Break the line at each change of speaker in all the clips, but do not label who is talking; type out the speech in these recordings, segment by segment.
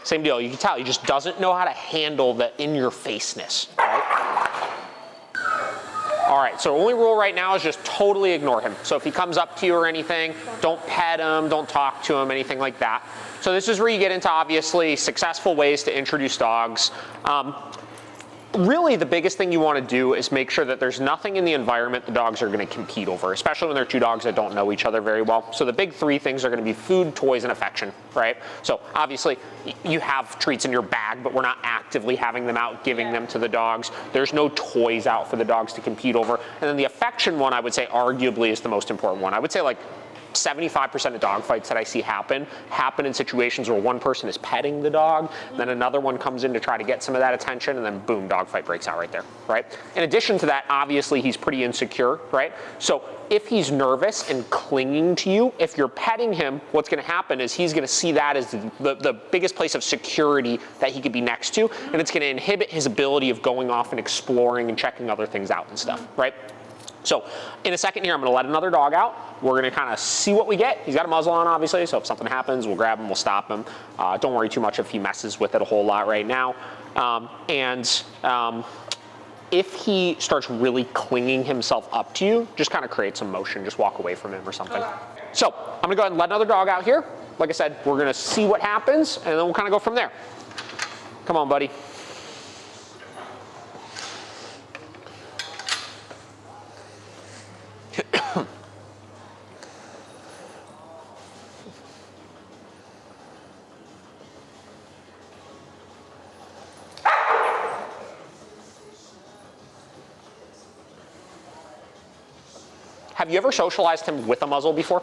Same deal. You can tell he just doesn't know how to handle the in-your-faceness, right? All right, so only rule right now is just totally ignore him. So if he comes up to you or anything, don't pet him, don't talk to him, anything like that. So this is where you get into, obviously, successful ways to introduce dogs. Really, the biggest thing you want to do is make sure that there's nothing in the environment the dogs are going to compete over, especially when they're two dogs that don't know each other very well. So the big three things are going to be food, toys, and affection, right? So obviously, you have treats in your bag, but we're not actively having them out, giving them to the dogs. There's no toys out for the dogs to compete over. And then the affection one, I would say, arguably is the most important one. I would say like 75% of dog fights that I see happen in situations where one person is petting the dog, then another one comes in to try to get some of that attention, and then boom, dog fight breaks out right there, right? In addition to that, obviously he's pretty insecure, right? So if he's nervous and clinging to you, if you're petting him, what's gonna happen is he's gonna see that as the biggest place of security that he could be next to, and it's gonna inhibit his ability of going off and exploring and checking other things out and stuff, right? So in a second here, I'm gonna let another dog out. We're gonna kind of see what we get. He's got a muzzle on, obviously, so if something happens, we'll grab him, we'll stop him. Don't worry too much if he messes with it a whole lot right now. If he starts really clinging himself up to you, just kind of create some motion, just walk away from him or something. So I'm gonna go ahead and let another dog out here. Like I said, we're gonna see what happens, and then we'll kind of go from there. Come on, buddy. Have you ever socialized him with a muzzle before?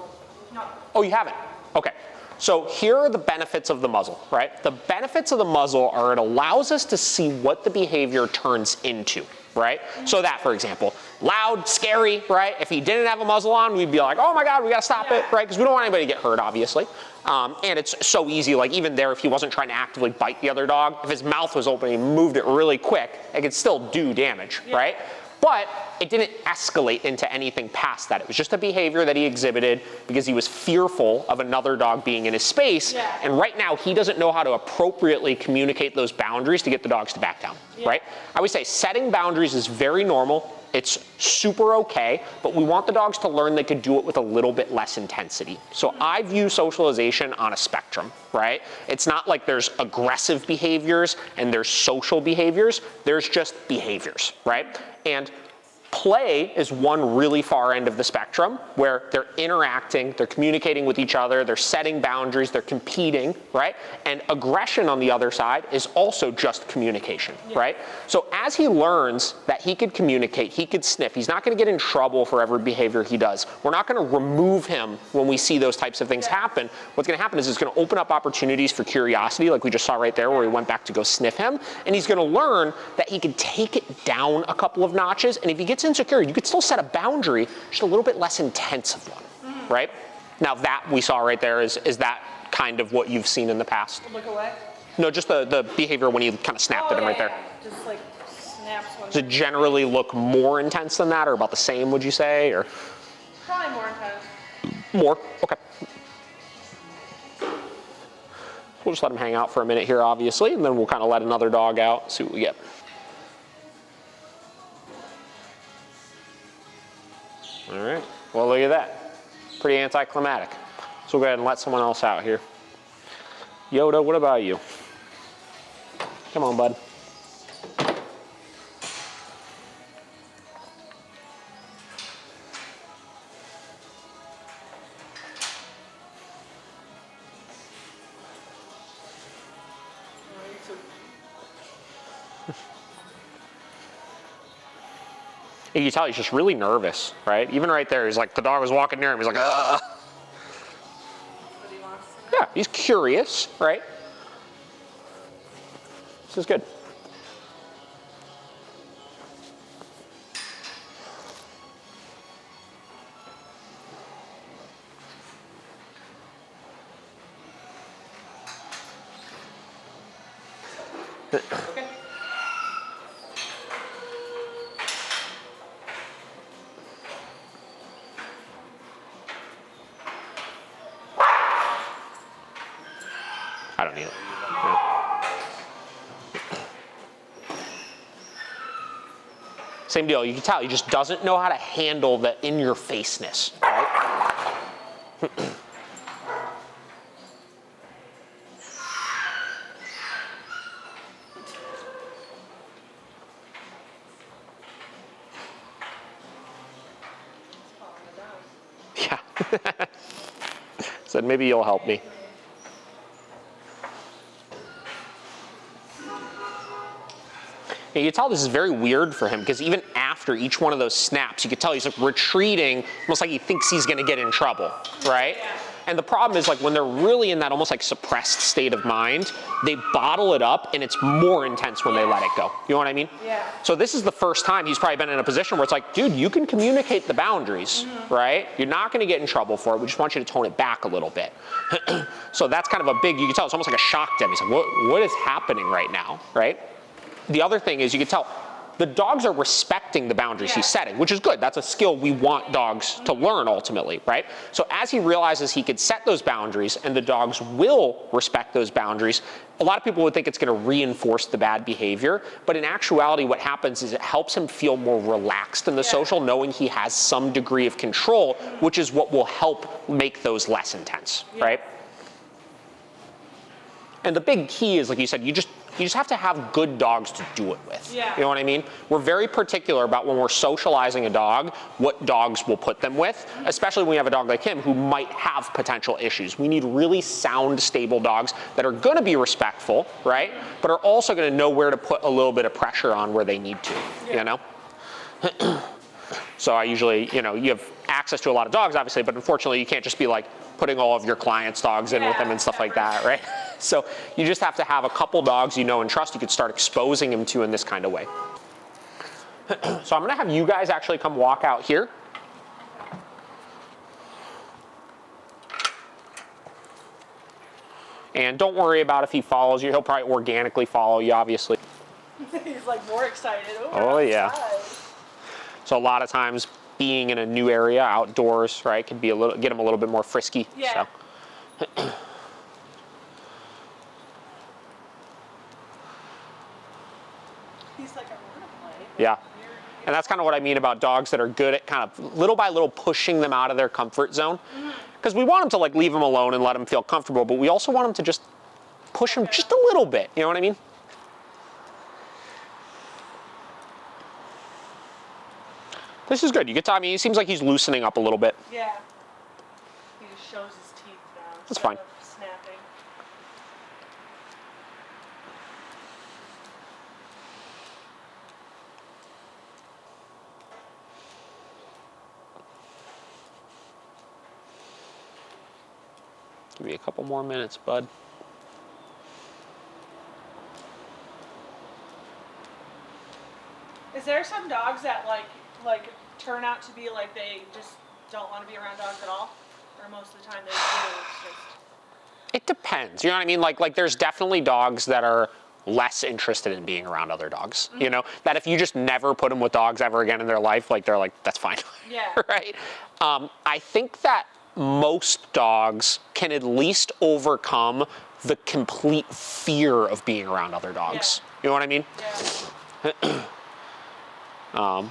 No.
Oh, you haven't? Okay. So here are the benefits of the muzzle, right? The benefits of the muzzle are it allows us to see what the behavior turns into, right? So that, for example, loud, scary, right? If he didn't have a muzzle on, we'd be like, oh my God, we gotta stop it, right? Because we don't want anybody to get hurt, obviously. And it's so easy, like even there, if he wasn't trying to actively bite the other dog, if his mouth was open and he moved it really quick, it could still do damage, right? But it didn't escalate into anything past that. It was just a behavior that he exhibited because he was fearful of another dog being in his space.
Yeah.
And right now, he doesn't know how to appropriately communicate those boundaries to get the dogs to back down, right? I would say setting boundaries is very normal. It's super okay, but we want the dogs to learn they could do it with a little bit less intensity. So I view socialization on a spectrum, right? It's not like there's aggressive behaviors and there's social behaviors. There's just behaviors, right? And play is one really far end of the spectrum where they're interacting, they're communicating with each other, they're setting boundaries, they're competing, right? And aggression on the other side is also just communication, right? So as he learns that he could communicate, he could sniff, he's not gonna get in trouble for every behavior he does. We're not gonna remove him when we see those types of things happen. What's gonna happen is it's gonna open up opportunities for curiosity, like we just saw right there where he went back to go sniff him, and he's gonna learn that he can take it down a couple of notches, and if he gets insecure, you could still set a boundary, just a little bit less intense of one, right? Now that we saw right there, is that kind of what you've seen in the past?
Look away?
No, just the behavior when you kind of snapped at him right there.
Just like snaps.
Does it generally look more intense than that, or about the same, would you say, or?
Probably more intense.
More, okay. We'll just let him hang out for a minute here, obviously, and then we'll kind of let another dog out, see what we get. All right, well, look at that. Pretty anticlimactic. So we'll go ahead and let someone else out here. Yoda, what about you? Come on, bud. You can tell he's just really nervous, right? Even right there, he's like, the dog was walking near him, he's like, ugh. Yeah, he's curious, right? This is good.
Okay.
I don't need it. Yeah. same deal. You can tell he just doesn't know how to handle the in-your-faceness, right? Yeah. Said maybe you'll help me. And you can tell this is very weird for him because even after each one of those snaps, you can tell he's like retreating, almost like he thinks he's gonna get in trouble, right?
Yeah.
And the problem is like when they're really in that almost like suppressed state of mind, they bottle it up and it's more intense when they let it go. You know what I mean?
Yeah.
So this is the first time he's probably been in a position where it's like, dude, you can communicate the boundaries, right? You're not gonna get in trouble for it. We just want you to tone it back a little bit. So that's kind of a big, you can tell it's almost like a shock to him. He's like, what is happening right now, right? The other thing is you can tell the dogs are respecting the boundaries he's setting, which is good. That's a skill we want dogs to learn ultimately, right? So as he realizes he could set those boundaries and the dogs will respect those boundaries, a lot of people would think it's gonna reinforce the bad behavior, but in actuality what happens is it helps him feel more relaxed in the social, knowing he has some degree of control, which is what will help make those less intense, right? And the big key is, like you said, you just have to have good dogs to do it with.
Yeah.
You know what I mean? We're very particular about when we're socializing a dog, what dogs we'll put them with, especially when we have a dog like him who might have potential issues. We need really sound, stable dogs that are gonna be respectful, right? But are also gonna know where to put a little bit of pressure on where they need to, you know? So I usually, you know, you have access to a lot of dogs, obviously, but unfortunately you can't just be like putting all of your clients' dogs in with them and stuff like that, right? So you just have to have a couple dogs you know and trust you could start exposing them to in this kind of way. So I'm gonna have you guys actually come walk out here. And don't worry about if he follows you. He'll probably organically follow you, obviously.
He's like more excited.
Oh, yeah.
Outside.
So a lot of times being in a new area outdoors, right, can be get him a little bit more frisky.
Yeah.
So.
He's like, I want to play.
Yeah. And that's kind of what I mean about dogs that are good at kind of little by little pushing them out of their comfort zone. Because we want them to like leave them alone and let them feel comfortable, but we also want them to just push them just a little bit. You know what I mean? This is good. You can tell, I mean, he seems like he's loosening up a little bit.
Yeah. He just shows his teeth now.
That's fine.
Snapping.
Give me a couple more minutes, bud.
Is there some dogs that like turn out to be like they just don't want to be around dogs at all? Or most of the time they do, it's just...
It depends. You know what I mean? Like there's definitely dogs that are less interested in being around other dogs. You know, that if you just never put them with dogs ever again in their life, like they're like, that's fine.
Yeah.
Right? I think that most dogs can at least overcome the complete fear of being around other dogs. You know what I mean?
Yeah.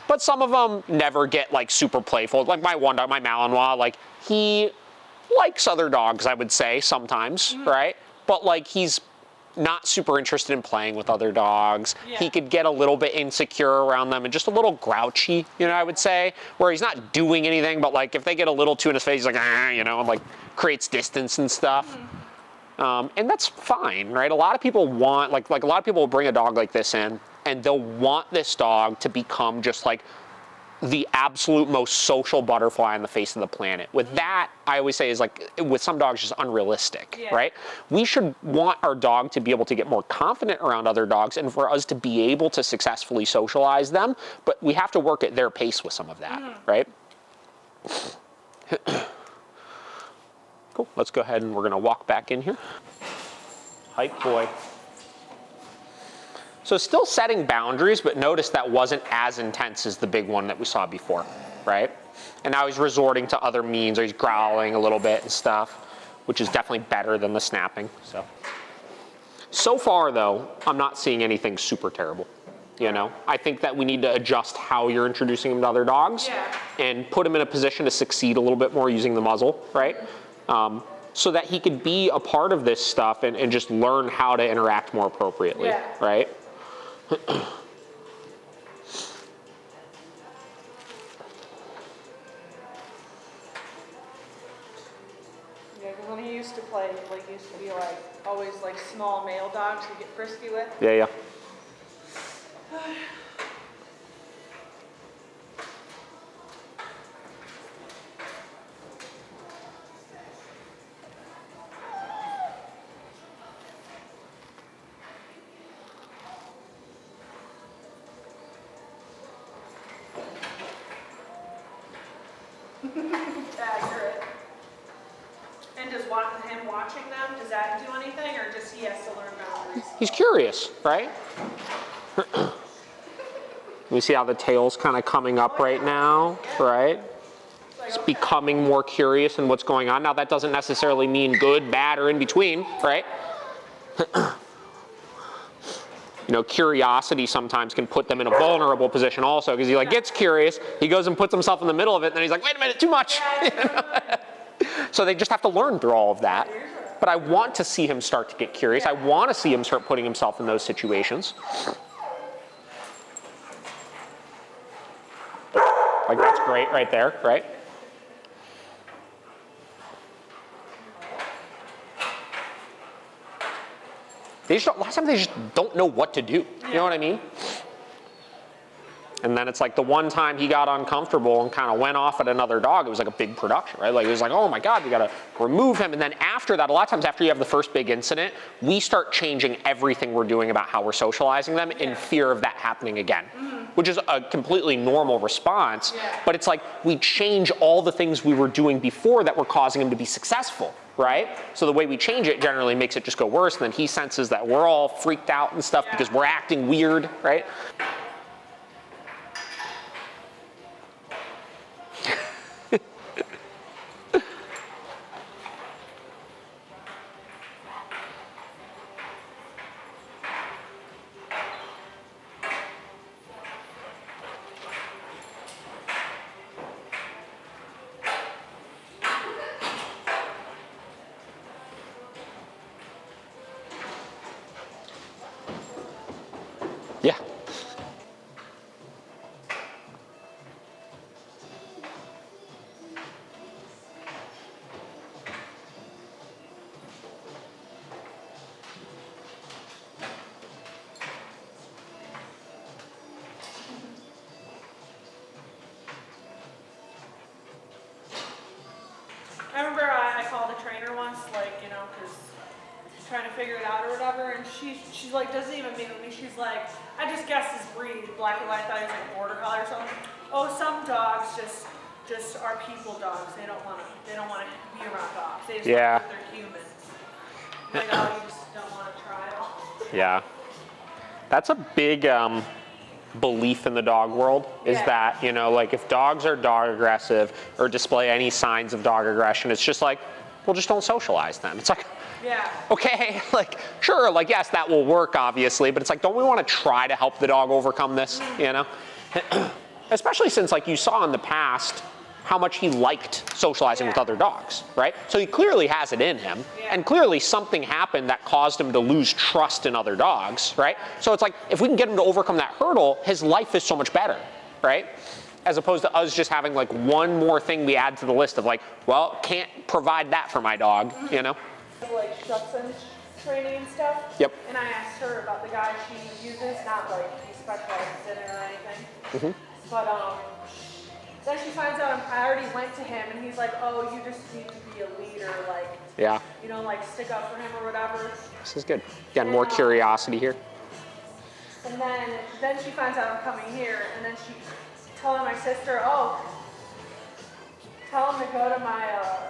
But some of them never get like super playful. Like my one dog, my Malinois, like he likes other dogs, I would say sometimes, right? But like he's not super interested in playing with other dogs.
Yeah.
He could get a little bit insecure around them and just a little grouchy, you know, I would say, where he's not doing anything, but like if they get a little too in his face, he's like, ah, you know, and like creates distance and stuff. And that's fine, right? A lot of people want, like a lot of people will bring a dog like this in and they'll want this dog to become just like the absolute most social butterfly on the face of the planet. With that, I always say is like, with some dogs, just unrealistic, right? We should want our dog to be able to get more confident around other dogs and for us to be able to successfully socialize them, but we have to work at their pace with some of that, right? Cool, let's go ahead and we're gonna walk back in here. Hype boy. So still setting boundaries, but notice that wasn't as intense as the big one that we saw before, right? And now he's resorting to other means, or he's growling a little bit and stuff, which is definitely better than the snapping, so. So far though, I'm not seeing anything super terrible. You know, I think that we need to adjust how you're introducing him to other dogs and put him in a position to succeed a little bit more using the muzzle, right? So that he could be a part of this stuff and just learn how to interact more appropriately, right?
Yeah, because when he used to play, like, he used to be like, always like small male dogs to get frisky with.
Yeah, yeah.
Accurate. And does him watching them, does that do anything, or just he has to learn boundaries?
He's curious, right? You see how the tail's kind of coming up right now, right? It's becoming more curious in what's going on. Now that doesn't necessarily mean good, bad, or in between, right? You know, curiosity sometimes can put them in a vulnerable position also, because he like gets curious, he goes and puts himself in the middle of it, and then he's like, wait a minute, too much. So they just have to learn through all of that. But I want to see him start to get curious. I want to see him start putting himself in those situations. Like, that's great right there, right? They just don't, a lot of times they just don't know what to do. You know what I mean? And then it's like the one time he got uncomfortable and kind of went off at another dog, it was like a big production, right? Like it was like, oh my God, we gotta remove him. And then after that, a lot of times after you have the first big incident, we start changing everything we're doing about how we're socializing them in fear of that happening again, which is a completely normal response. But it's like we change all the things we were doing before that were causing him to be successful, right? So the way we change it generally makes it just go worse. And then he senses that we're all freaked out and stuff because we're acting weird, right? Yeah.
I remember I called a trainer once, like, you know, because trying to figure it out or whatever, and she's like, doesn't even meet with me. She's like, I just guessed his breed, black and white. I thought he was like a border collie or something. Oh, some dogs just are people dogs. They don't want to be around dogs. They just want to think they're humans. Like, oh, you just don't want to try it all.
Yeah. That's a big belief in the dog world, is that, you know, like if dogs are dog aggressive or display any signs of dog aggression, it's just like, well, just don't socialize them. It's like, okay, like, sure, like, yes, that will work, obviously, but it's like, don't we want to try to help the dog overcome this, you know? Especially since, like, you saw in the past how much he liked socializing with other dogs, right? So he clearly has it in him, and clearly something happened that caused him to lose trust in other dogs, right? So it's like, if we can get him to overcome that hurdle, his life is so much better, right? As opposed to us just having like one more thing we add to the list of like, well, can't provide that for my dog, you know?
Like Schutz's training and stuff.
Yep.
And I asked her about the guy she uses, not like he specializes in it or anything. But then she finds out I already went to him and he's like, oh, you just need to be a leader, like, you know, like stick up for him or whatever.
This is good. Again, more curiosity here.
And then she finds out I'm coming here, and then she telling my sister, oh, tell him to go to my guy.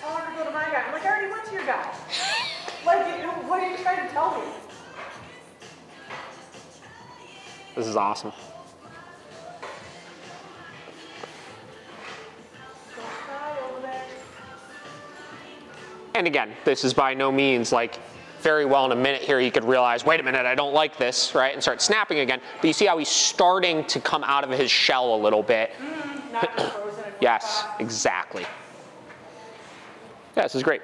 I'm like, I already went to your guy. Like, you know, what are you trying to tell me?
This is awesome.
Don't cry over there.
And again, this is by no means like very well in a minute here he could realize, wait a minute, I don't like this, right? And start snapping again. But you see how he's starting to come out of his shell a little bit.
Not just frozen in one
Yes,
spot.
exactly. Yeah, this is great.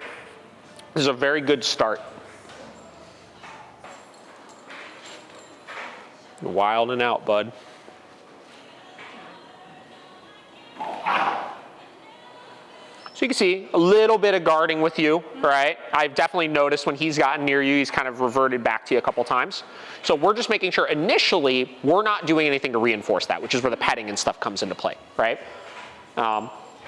This is a very good start. You're wilding out, bud. So you can see a little bit of guarding with you, right? I've definitely noticed when he's gotten near you, he's kind of reverted back to you a couple times. So we're just making sure initially we're not doing anything to reinforce that, which is where the petting and stuff comes into play, right?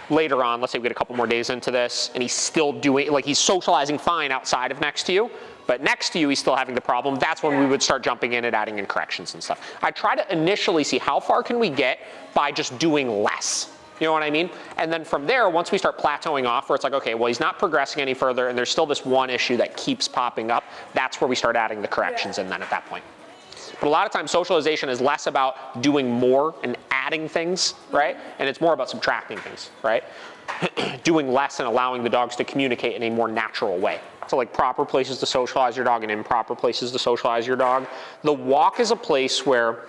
Later on, let's say we get a couple more days into this and he's still doing, like he's socializing fine outside of next to you, but next to you he's still having the problem. That's when we would start jumping in and adding in corrections and stuff. I try to initially see how far can we get by just doing less. You know what I mean? And then from there, once we start plateauing off where it's like, okay, well, he's not progressing any further and there's still this one issue that keeps popping up, that's where we start adding the corrections in then at that point. But a lot of times socialization is less about doing more and adding things, right? And it's more about subtracting things, right? Doing less and allowing the dogs to communicate in a more natural way. So like proper places to socialize your dog and improper places to socialize your dog. The walk is a place where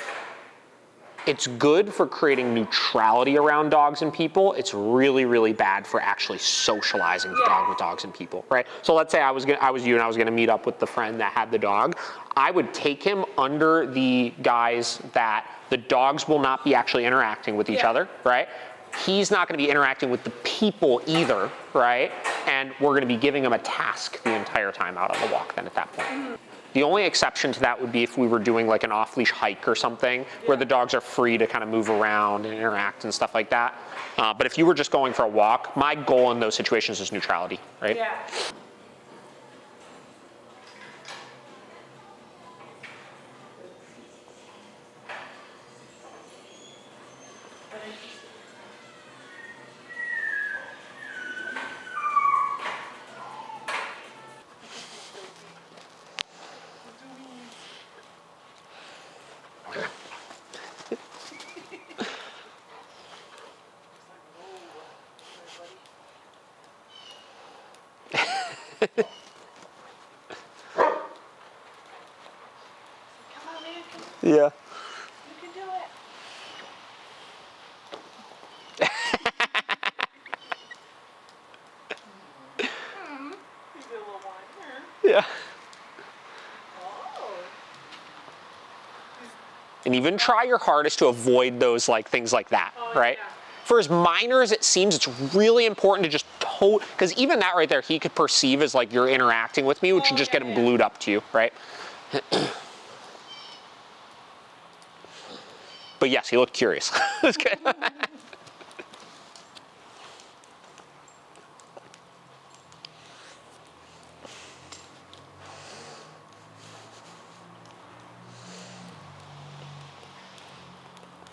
it's good for creating neutrality around dogs and people. It's really, really bad for actually socializing the dog with dogs and people, right? So let's say I was you and I was gonna meet up with the friend that had the dog. I would take him under the guise that the dogs will not be actually interacting with each other, right? He's not gonna be interacting with the people either, right? And we're gonna be giving him a task the entire time out on the walk then at that point. The only exception to that would be if we were doing like an off-leash hike or something where the dogs are free to kind of move around and interact and stuff like that. But if you were just going for a walk, my goal in those situations is neutrality, right?
Yeah. Come on, man.
Yeah.
You can do it. You do a little whine here.
Yeah.
Oh.
And even try your hardest to avoid those like things like that, right?
Yeah.
For as minor as it seems, it's really important to just because even that right there, he could perceive as like you're interacting with me, which would just get him glued up to you, right? But yes, he looked curious. That's good.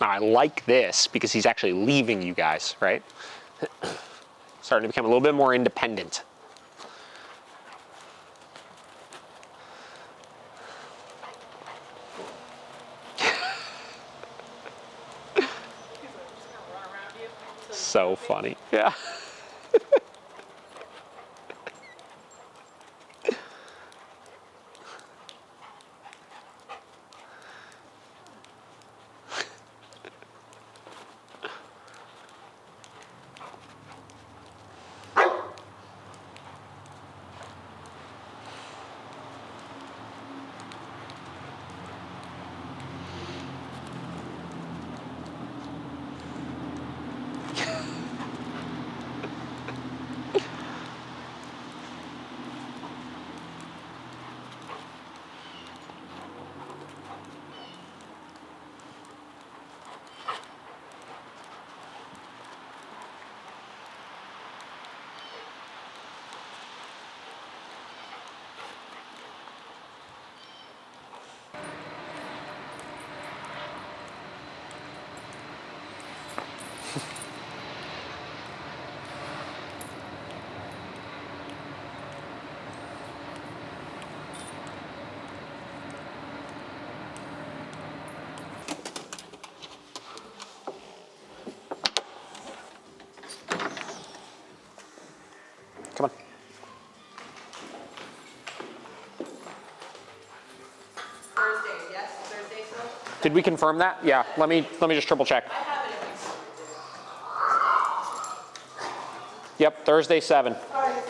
Now, I like this because he's actually leaving you guys, right? Starting to become a little bit more independent. So funny, yeah. Did we confirm that? Yeah, let me just triple check.
I have it.
Yep, Thursday 7.
All right.